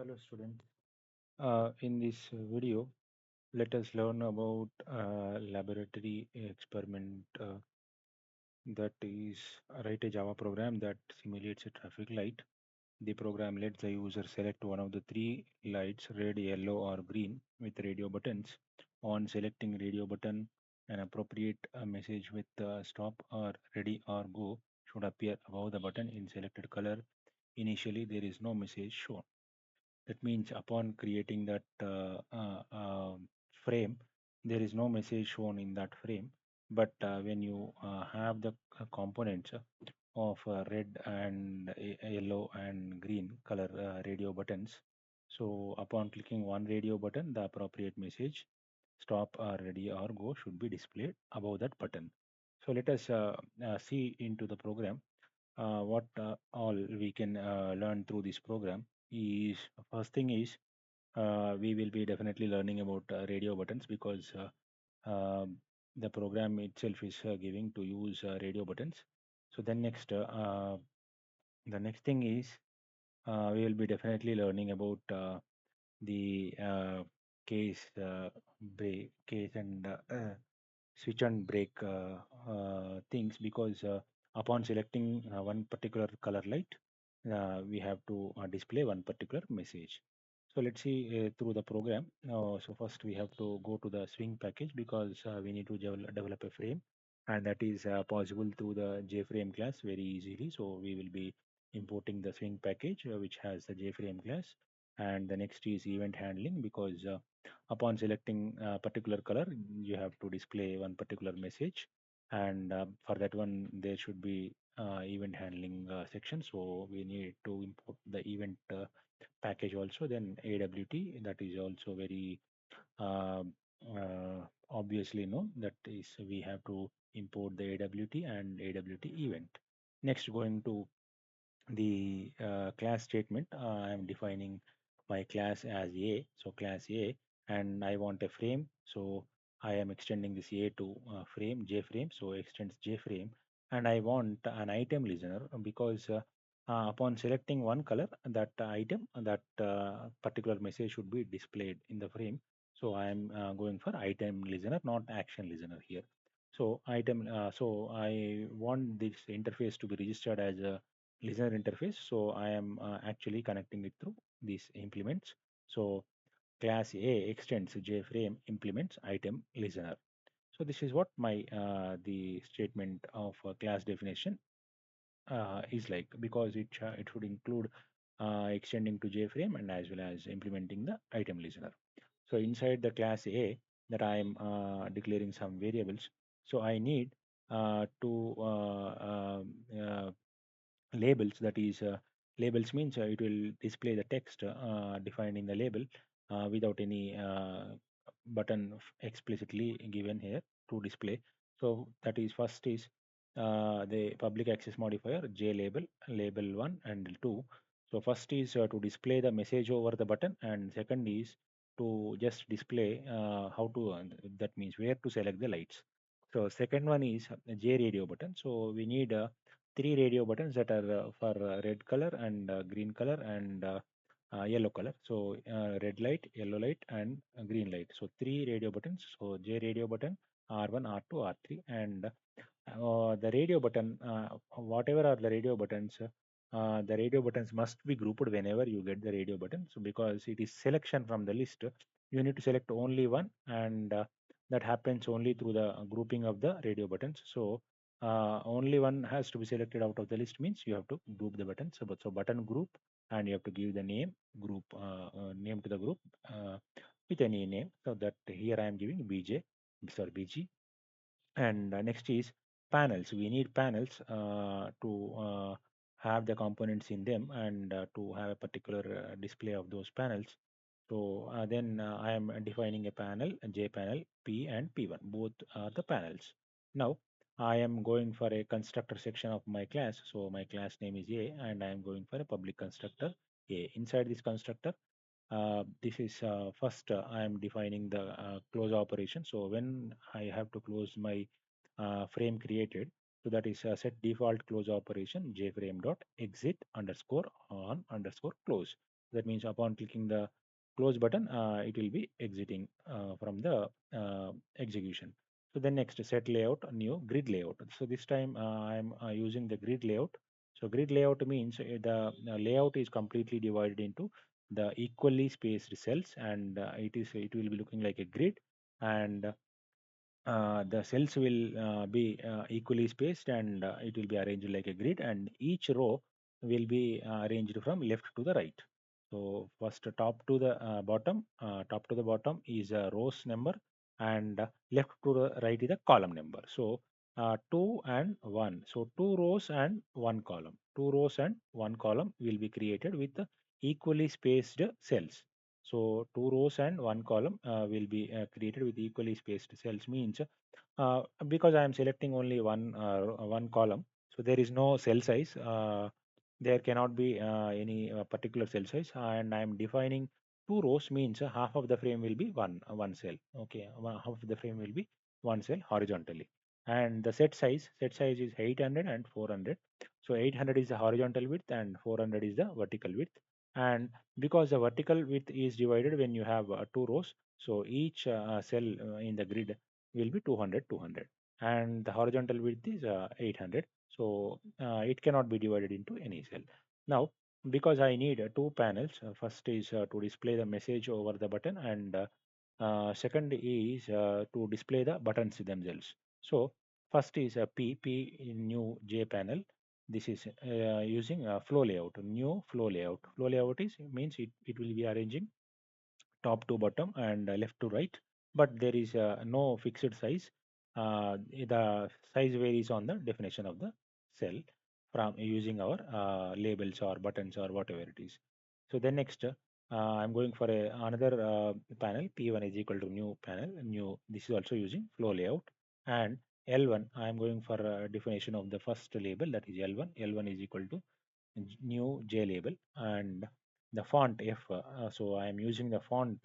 Hello students. In this video, let us learn about laboratory experiment that is write a Java program that simulates a traffic light. The program lets the user select one of the three lights, red, yellow, or green, with radio buttons. On selecting radio button, an appropriate message with stop or ready or go should appear above the button in selected color. Initially, there is no message shown. That means upon creating that frame, there is no message shown in that frame. But when you have the components of red and yellow and green color radio buttons, so upon clicking one radio button, the appropriate message stop or ready or go should be displayed above that button. So let us see into the program what all we can learn through this program is first thing is we will be definitely learning about radio buttons because the program itself is giving to use radio buttons. So then next, the next thing is we will be definitely learning about the case break case and switch and break things because upon selecting one particular color light, we have to display one particular message. So let's see through the program. So first we have to go to the swing package because we need to develop a frame, and that is possible through the JFrame class very easily. So we will be importing the swing package which has the JFrame class, and the next is event handling because upon selecting a particular color, you have to display one particular message, and for that one, there should be event handling section. So we need to import the event package also. Then AWT, that is also very uh, obviously no. That is we have to import the AWT and AWT event. Next, going to the class statement, I am defining my class as A, so class A, and I want a frame, so I am extending this A to frame, J frame, so extends J frame, and I want an item listener because upon selecting one color, that item, that particular message should be displayed in the frame. So I am going for item listener, not action listener here. So item, so I want this interface to be registered as a listener interface. So I am actually connecting it through these implements. So class A extends JFrame implements item listener. So this is what my the statement of class definition is like because it should include extending to JFrame and as well as implementing the item listener. So inside the class A that I am declaring some variables. So I need to labels, that is labels means it will display the text defined in the label without any button explicitly given here to display. So that is first is the public access modifier j label, label 1 and 2. So first is to display the message over the button, and second is to just display how to that means where to select the lights. So second one is j radio button. So we need three radio buttons that are for red color and green color and yellow color. So red light, yellow light, and green light. So three radio buttons. So J radio button, R1, R2, R3, and the radio button. Whatever are the radio buttons. The radio buttons must be grouped whenever you get the radio button. So because it is selection from the list, you need to select only one, and that happens only through the grouping of the radio buttons. So only one has to be selected out of the list means you have to group the buttons. So button group, and you have to give the name group name to the group with any name. So that here I am giving BJ, sorry BG, and next is panels. We need panels to have the components in them and to have a particular display of those panels. So then I am defining a panel, a J panel, P and P1. Both are the panels. Now I am going for a constructor section of my class. So my class name is A, and I am going for a public constructor A. Inside this constructor, this is first I am defining the close operation. So when I have to close my frame created, so that is set default close operation jframe dot exit underscore on underscore close. That means upon clicking the close button, it will be exiting from the execution. So then next, set layout, new grid layout. So this time I'm using the grid layout. So grid layout means the layout is completely divided into the equally spaced cells, and it will be looking like a grid, and the cells will be equally spaced, and it will be arranged like a grid, and each row will be arranged from left to the right. So first, top to the bottom is a rows number, and left to the right is a column number. So 2 and 1. So two rows and one column. Two rows and one column will be created with the equally spaced cells. So two rows and one column will be created with equally spaced cells, means because I am selecting only one column, so there is no cell size. There cannot be any particular cell size, and I am defining two rows, means half of the frame will be one cell. Okay, half of the frame will be one cell horizontally, and the set size is 800 and 400. So 800 is the horizontal width and 400 is the vertical width. And because the vertical width is divided when you have two rows, so each cell in the grid will be 200, 200, and the horizontal width is 800. So it cannot be divided into any cell. Now, because I need two panels, first is to display the message over the button, and second is to display the buttons themselves. So first is a P in new J panel. This is using a flow layout, new flow layout. Flow layout is means it will be arranging top to bottom and left to right, but there is no fixed size. The size varies on the definition of the cell from using our labels or buttons or whatever it is. So then next, I'm going for another panel. P1 is equal to new panel, new. This is also using flow layout. And L1, I'm going for a definition of the first label, that is L1. L1 is equal to new J label, and the font F. So I am using the font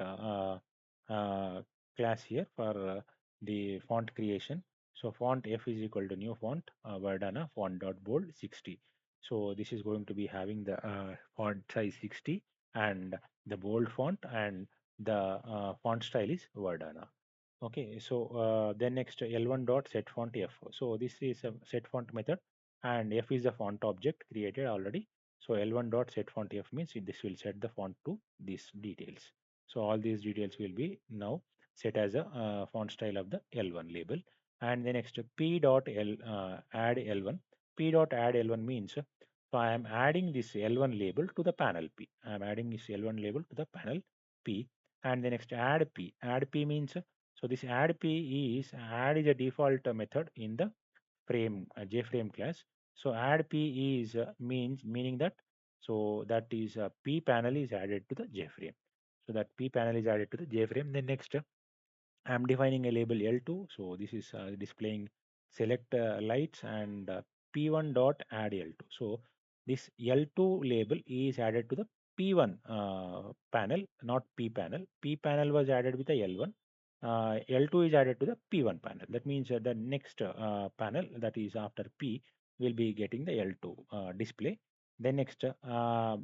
class here for the font creation. So font F is equal to new font, Verdana font dot bold 60. So this is going to be having the font size 60 and the bold font, and the font style is Verdana. Okay, so then next, L1 dot set font F. So this is a set font method, and F is the font object created already. So L1 dot set font F means this will set the font to these details. So all these details will be now set as a font style of the L1 label. And the next, P dot add L1. P dot add L1 means so I am adding this L1 label to the panel P. I am adding this L1 label to the panel P. And the next, add P. Add P means so this add P is add is a default method in the frame JFrame class. So add P is meaning that so that is P panel is added to the JFrame. So that P panel is added to the JFrame. Then next, I'm defining a label L2. So this is displaying select lights, and P1 dot add L2. So this L2 label is added to the P1 panel, not P panel. P panel was added with the L1. L2 is added to the P1 panel. That means the next panel, that is after P, will be getting the L2 display. Then next,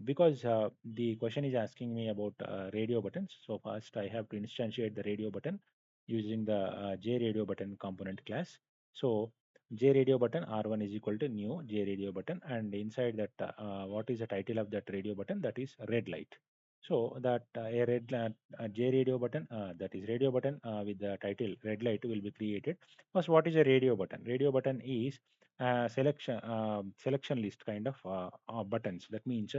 because the question is asking me about radio buttons. So first I have to instantiate the radio button using the JRadioButton component class. So JRadioButton R1 is equal to new JRadioButton, and inside that, what is the title of that radio button? That is red light. So that a red JRadio button, that is radio button with the title red light will be created. First, what is a radio button? Radio button is selection list kind of buttons. That means,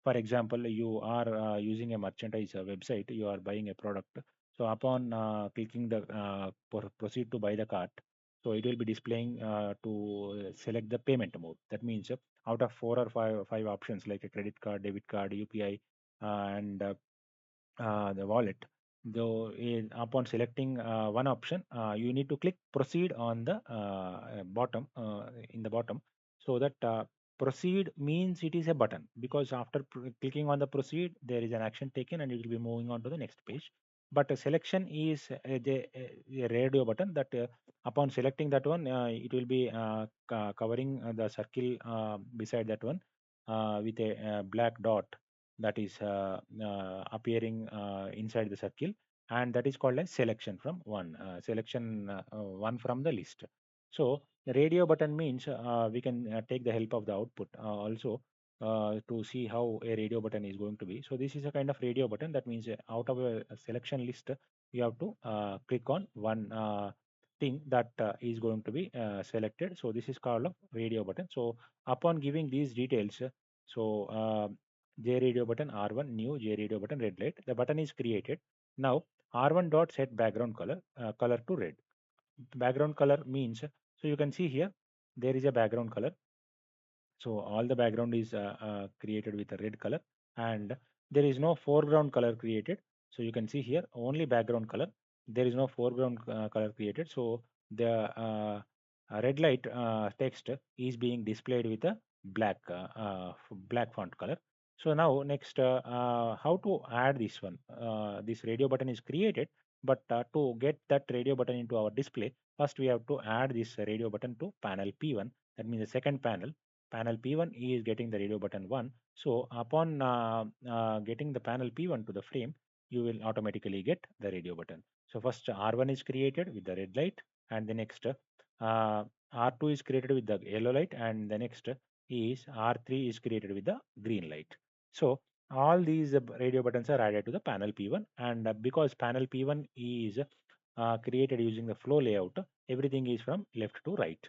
for example, you are using a merchandise website. You are buying a product. So upon clicking the proceed to buy the cart, so it will be displaying to select the payment mode. That means out of four or five options like a credit card, debit card, UPI, and the wallet. Though upon selecting one option, you need to click proceed on the bottom in the bottom, so that proceed means it is a button, because after clicking on the proceed, there is an action taken and it will be moving on to the next page. But a selection is a radio button that upon selecting that one, it will be covering the circle beside that one with a black dot. that is appearing inside the circle, and that is called as selection from one, one from the list. So the radio button means we can take the help of the output also to see how a radio button is going to be. So this is a kind of radio button. That means out of a selection list, you have to click on one thing that is going to be selected. So this is called a radio button. So upon giving these details, JRadioButton R1 new JRadioButton red light. The button is created. Now R1 dot set background color to red. Background color means, so you can see here there is a background color. So all the background is created with a red color, and there is no foreground color created. So you can see here only background color. There is no foreground color created. So the red light text is being displayed with a black font color. So now next, how to add this one? This radio button is created, but to get that radio button into our display, first we have to add this radio button to panel P1. That means the second panel P1 is getting the radio button 1. So upon getting the panel P1 to the frame, you will automatically get the radio button. So first R1 is created with the red light, and the next R2 is created with the yellow light, and the next is R3 is created with the green light. So all these radio buttons are added to the panel P1, and because panel P1 is created using the flow layout, everything is from left to right.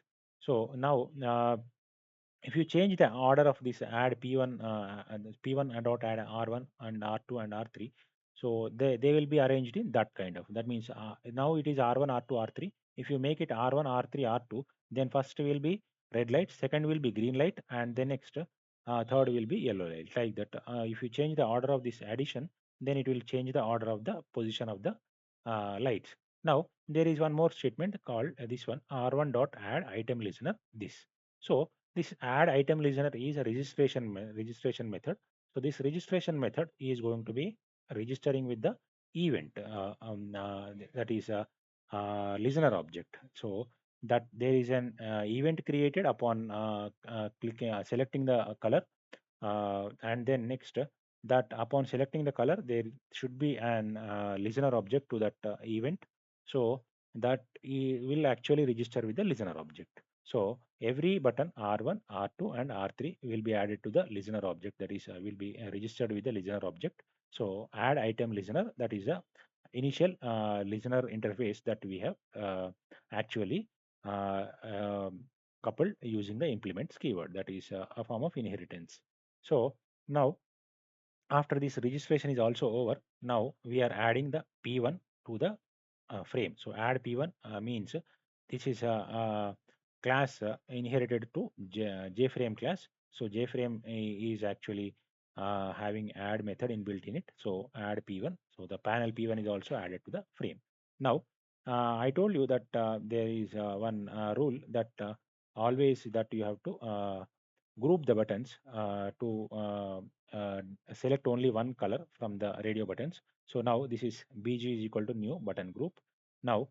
So now if you change the order of this add P1 and this P1 and dot add R1 and R2 and R3, so they will be arranged in that kind of. That means now it is R1, R2, R3. If you make it R1, R3, R2, then first will be red light, second will be green light, and then next third will be yellow light. Like that. If you change the order of this addition, then it will change the order of the position of the lights. Now there is one more statement called this one R1 dot add item listener this. So this add item listener is a registration method. So this registration method is going to be registering with the event that is a listener object. So that there is an event created upon clicking selecting the color, and then next that upon selecting the color there should be an listener object to that event. So that will actually register with the listener object. So every button R1, R2, and R3 will be added to the listener object, that is will be registered with the listener object. So add item listener, that is a initial listener interface that we have actually uh, um, coupled using the implements keyword, that is a form of inheritance. So now after this registration is also over, now we are adding the P1 to the frame. So add P1 means this is a class inherited to JFrame class. So JFrame is actually having add method inbuilt in it. So add P1. So the panel P1 is also added to the frame. Now I told you that there is one rule that always that you have to group the buttons to select only one color from the radio buttons. So now this is BG is equal to new button group. Now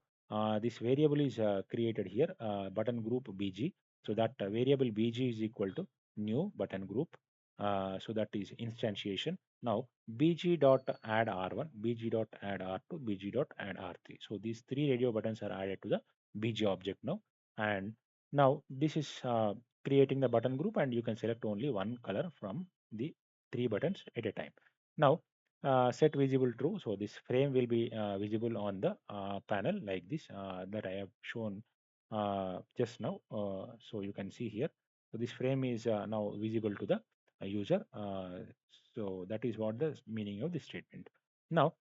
this variable is created here, button group BG. So that variable BG is equal to new button group. So that is instantiation. Now BG dot add R1, BG dot add R2, BG dot add R3. So these three radio buttons are added to the BG object now. And now this is creating the button group, and you can select only one color from the three buttons at a time. Now set visible true. So this frame will be visible on the panel like this that I have shown just now. So you can see here. So this frame is now visible to the user. So that is what the meaning of this statement. Now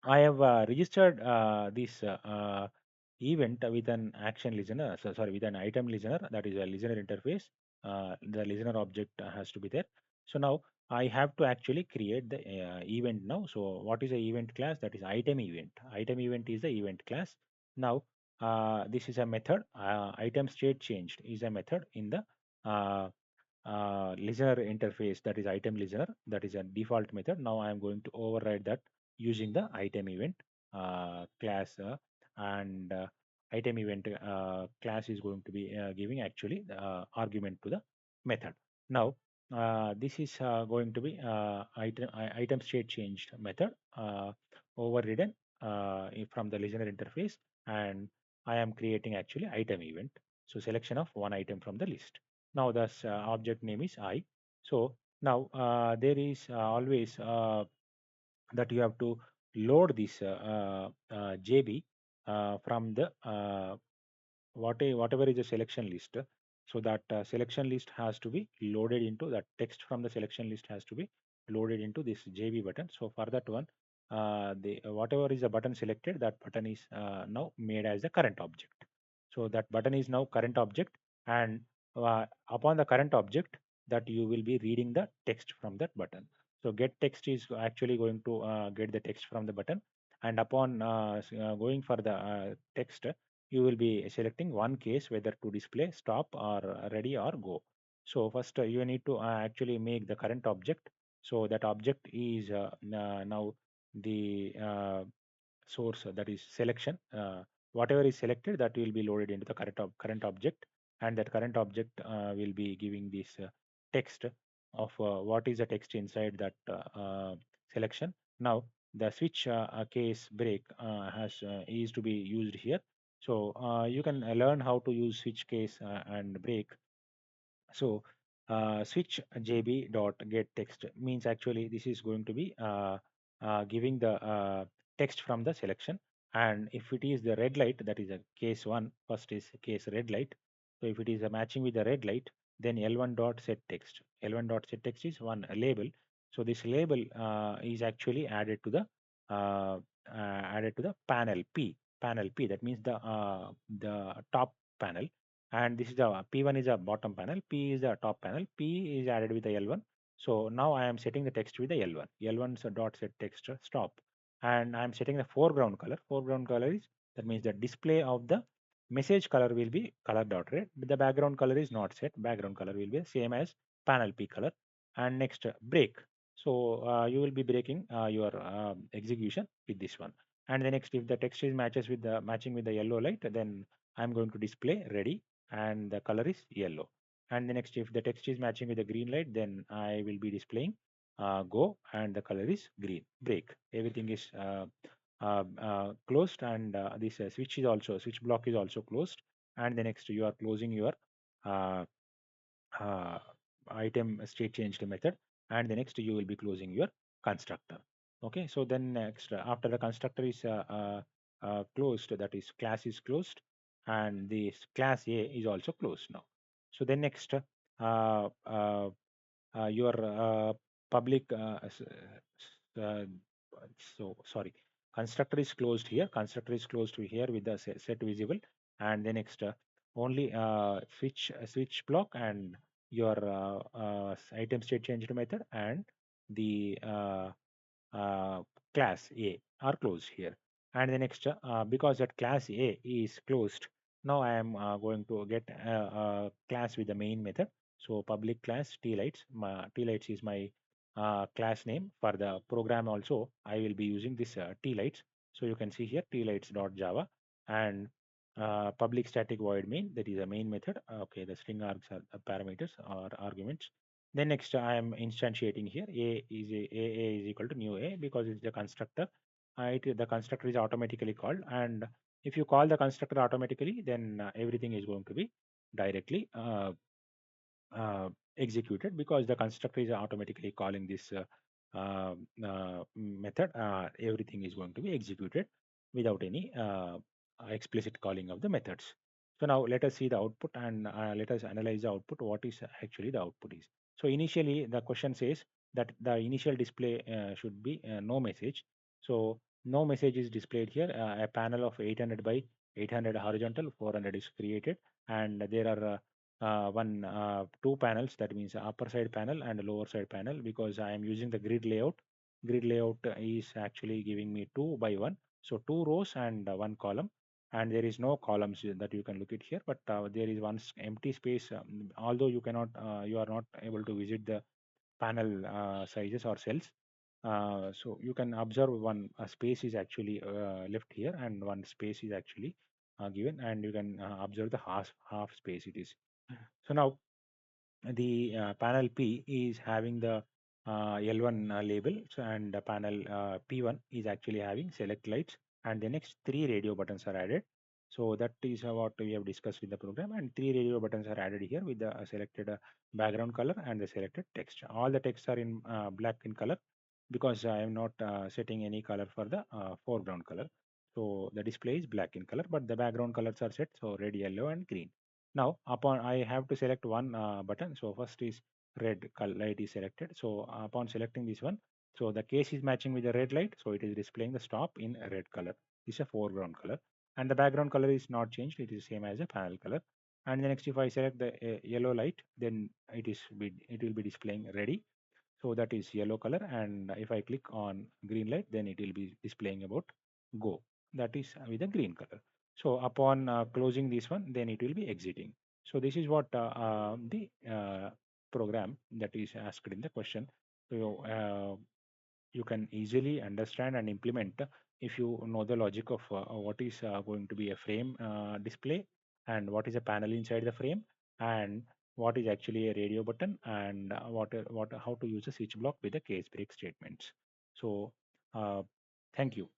I have registered this event with an action listener, so sorry, with an item listener, that is a listener interface. The listener object has to be there. So now I have to actually create the event now. So what is the event class? That is item event. Item event is the event class. Now this is a method. Item state changed is a method in the uh, listener interface, that is item listener, that is a default method. Now I am going to override that using the item event class, and item event class is going to be giving actually the argument to the method. Now This is going to be item state changed method overridden from the listener interface, and I am creating actually item event. So selection of one item from the list. Now the object name is I. So now there is always that you have to load this JB from the whatever is the selection list. So that selection list has to be loaded into that text from the selection list has to be loaded into this JB button. So for that one, the whatever is the button selected, that button is now made as the current object. So that button is now current object, and upon the current object, that you will be reading the text from that button. So get text is actually going to get the text from the button, and upon going for the text, you will be selecting one case whether to display stop or ready or go. So first you need to actually make the current object. So that object is now the source, that is selection. Whatever is selected, that will be loaded into the current object, and that current object will be giving this text of what is the text inside that selection. Now the switch case break has is to be used here. So you can learn how to use switch case and break. So switch JB dot get text means actually this is going to be giving the text from the selection. And if it is the red light, that is a case one, first is case red light. So if it is a matching with the red light, then L1 dot set text. L1 dot set text is one label. So this label is actually added to the panel P. Panel P, that means the top panel, and this is the P1 is a bottom panel, P is the top panel, P is added with the L1. So now I am setting the text with the L1. L1 is a dot set text stop, and I am setting the foreground color. Foreground color is, that means the display of the message color will be color dot red, but the background color is not set. Background color will be same as panel P color. And next break. So you will be breaking your execution with this one. And the next, if the text is matches with the matching with the yellow light, then I'm going to display ready, and the color is yellow. And the next, if the text is matching with the green light, then I will be displaying go, and the color is green. Break. Everything is closed, and this switch block is also closed. And the next, you are closing your uh, uh, item state changed method, and the next you will be closing your constructor. Okay, so then next, after the constructor is closed, that is class is closed, and this class A is also closed now. So then next, your public uh, so sorry, constructor is closed here, constructor is closed here with the set visible. And the next, only switch block and your item state changed method and the uh, class A are closed here. And the next, because that class A is closed, now I am going to get a class with the main method. So public class tlights. Tlights is my class name for the program. Also, I will be using this tlights. So you can see here tlights.java, and public static void main, that is a main method. Okay, the string args are parameters or arguments. Then next, I am instantiating here a is equal to new a, because it's the constructor. The constructor is automatically called, and if you call the constructor automatically, then everything is going to be directly executed, because the constructor is automatically calling this method. Everything is going to be executed without any explicit calling of the methods. So now let us see the output, and let us analyze the output. What is actually the output is. So initially the question says that the initial display should be no message. So no message is displayed here. A panel of 800 by 800 horizontal, 400 is created, and there are two panels, that means upper side panel and lower side panel, because I am using the grid layout. Grid layout is actually giving me 2 by 1, so two rows and one column, and there is no columns that you can look at here, but there is one empty space. Although you are not able to visit the panel sizes or cells, so you can observe one space is actually left here, and one space is actually given, and you can observe the half space it is. So now the panel P is having the L1 label, and panel P1 is actually having select lights, and the next three radio buttons are added. So that is what we have discussed in the program, and three radio buttons are added here with the selected background color and the selected text. All the texts are in black in color because I am not setting any color for the foreground color. So the display is black in color, but the background colors are set, so red, yellow, and green. Now, upon I have to select one button. So first is red light is selected. So upon selecting this one, so the case is matching with the red light. So it is displaying the stop in a red color. This is a foreground color, and the background color is not changed. It is same as a panel color. And the next, if I select the yellow light, then it will be displaying ready. So that is yellow color. And if I click on green light, then it will be displaying about go. That is with a green color. So upon closing this one, then it will be exiting. So this is what the program that is asked in the question. So you can easily understand and implement if you know the logic of what is going to be a frame display, and what is a panel inside the frame, and what is actually a radio button, and what how to use a switch block with the case break statements. So uh, thank you.